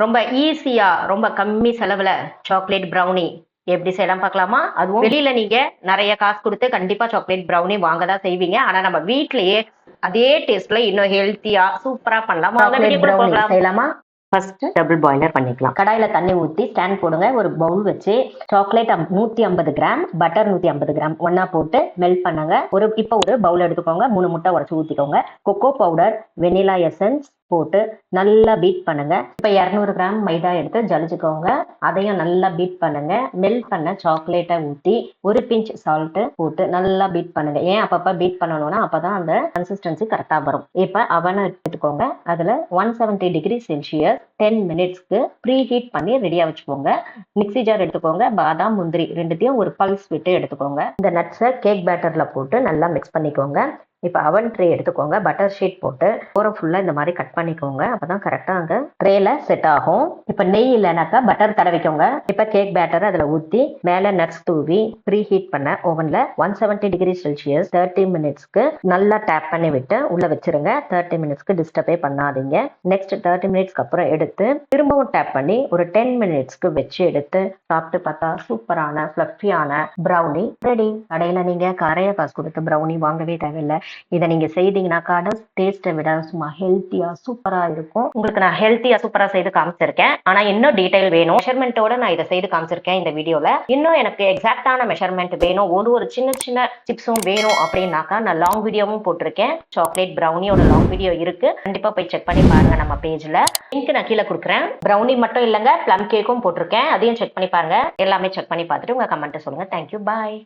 ரொம்ப ஈஸியா ரொம்ப கம்மி செலவுல சாக்லேட் ப்ரௌனி எப்படி செய்யலாம் பார்க்கலாமா? அதுவும் வெளியில நீங்க நிறைய காசு கொடுத்து கண்டிப்பா சாக்லேட் ப்ரௌனி வாங்க தான் செய்வீங்க. ஆனா நம்ம வீட்லயே அதே டேஸ்ட்ல இன்னும் ஹெல்த்தியா சூப்பரா பண்ணலாம். சாக்லேட் ப்ரௌனி செய்யலாமா? ஃபர்ஸ்ட் டபுள் பாய்லர் பண்ணிக்கலாம். கடாயில தண்ணி ஊற்றி ஸ்டாண்ட் போடுங்க. ஒரு பவுல் வச்சு சாக்லேட் 150 கிராம், பட்டர் 150 கிராம் ஒன்னா போட்டு மெல்ட் பண்ணுங்க. இப்போ ஒரு பவுல் எடுத்துக்கோங்க. 3 முட்டை உடச்சு ஊத்திக்கோங்க. கொக்கோ பவுடர், வெனிலா எசன்ஸ் போட்டு நல்லா பீட் பண்ணுங்க. இப்ப 200 கிராம் மைதா எடுத்து ஜலிச்சுக்கோங்க. அதையும் நல்லா பீட் பண்ணுங்க. மெல்ட் பண்ண சாக்லேட்டை ஊத்தி ஒரு பிஞ்ச் சால்ட் போட்டு நல்லா பீட் பண்ணுங்க. ஏன் அப்பப்ப பீட் பண்ணணும்னா அப்பதான் அந்த கன்சிஸ்டன்சி கரெக்டா வரும். இப்ப அவனை எடுத்துக்கோங்க. அதுல 170 டிகிரி செல்சியஸ் 10 மினிட்ஸ்க்கு ப்ரீ ஹீட் பண்ணி ரெடியா வச்சுக்கோங்க. மிக்ஸி ஜார் எடுத்துக்கோங்க. பாதாம், முந்திரி ரெண்டுத்தையும் ஒரு பல்ஸ் விட்டு எடுத்துக்கோங்க. இந்த நட்ஸை கேக் பேட்டர்ல போட்டு நல்லா மிக்ஸ் பண்ணிக்கோங்க. இப்போ அவன் ட்ரே எடுத்துக்கோங்க. பட்டர் ஷீட் போட்டு ஓரம் ஃபுல்லா இந்த மாதிரி கட் பண்ணிக்கோங்க. அப்பதான் கரெக்டா அங்க ட்ரேல செட் ஆகும். இப்ப நெய் இல்லைனாக்கா பட்டர் தடவிக்கோங்க. இப்ப கேக் பேட்டர் அதுல ஊத்தி மேல நட்ஸ் தூவி ப்ரீ ஹீட் பண்ண ஓவன்ல 170 டிகிரி செல்சியஸ் 30 மினிட்ஸ்க்கு நல்லா டேப் பண்ணி விட்டு உள்ள வச்சிருங்க. 30 மினிட்ஸ்க்கு டிஸ்டர்பே பண்ணாதீங்க. நெக்ஸ்ட் 30 மினிட்ஸ்க்கு அப்புறம் எடுத்து திரும்பவும் டேப் பண்ணி ஒரு 10 மினிட்ஸ்க்கு வச்சு எடுத்து சாப்பிட்டு பார்த்தா சூப்பரான ஃபிளஃபியான ப்ரௌனி ரெடி. கடையில நீங்க கரைய காசு கொடுத்து ப்ரௌனி வாங்கவே தேவையில்லை. இதை நீங்க செய்தீங்கன்னாக்கா டேஸ்ட்டை விட சும்மா ஹெல்த்தியா சூப்பரா இருக்கும். உங்களுக்கு நான் ஹெல்த்தியா சூப்பரா செய்து காமிச்சிருக்கேன். ஆனா இன்னும் டீடைல் வேணும், மெஷர்மெண்ட்டோட நான் இதை செய்து காமிச்சிருக்கேன் இந்த வீடியோல. இன்னும் எனக்கு எக்ஸாக்டான மெஷர்மெண்ட் வேணும், ஒரு சின்ன சின்ன டிப்ஸும் வேணும் அப்படின்னாக்கா நான் லாங் வீடியோவும் போட்டிருக்கேன். சாக்லேட் ப்ரௌனியோட லாங் வீடியோ இருக்கு, கண்டிப்பா போய் செக் பண்ணி பாருங்க. நம்ம பேஜ்ல லிங்க் நான் கீழே கொடுக்குறேன். ப்ரௌனி மட்டும் இல்லைங்க, ப்ளம் கேக்கும் போட்டிருக்கேன், அதையும் செக் பண்ணி பாருங்க. எல்லாமே செக் பண்ணி பார்த்துட்டு உங்க கமெண்ட் சொல்லுங்க. தேங்க்யூ, பாய்.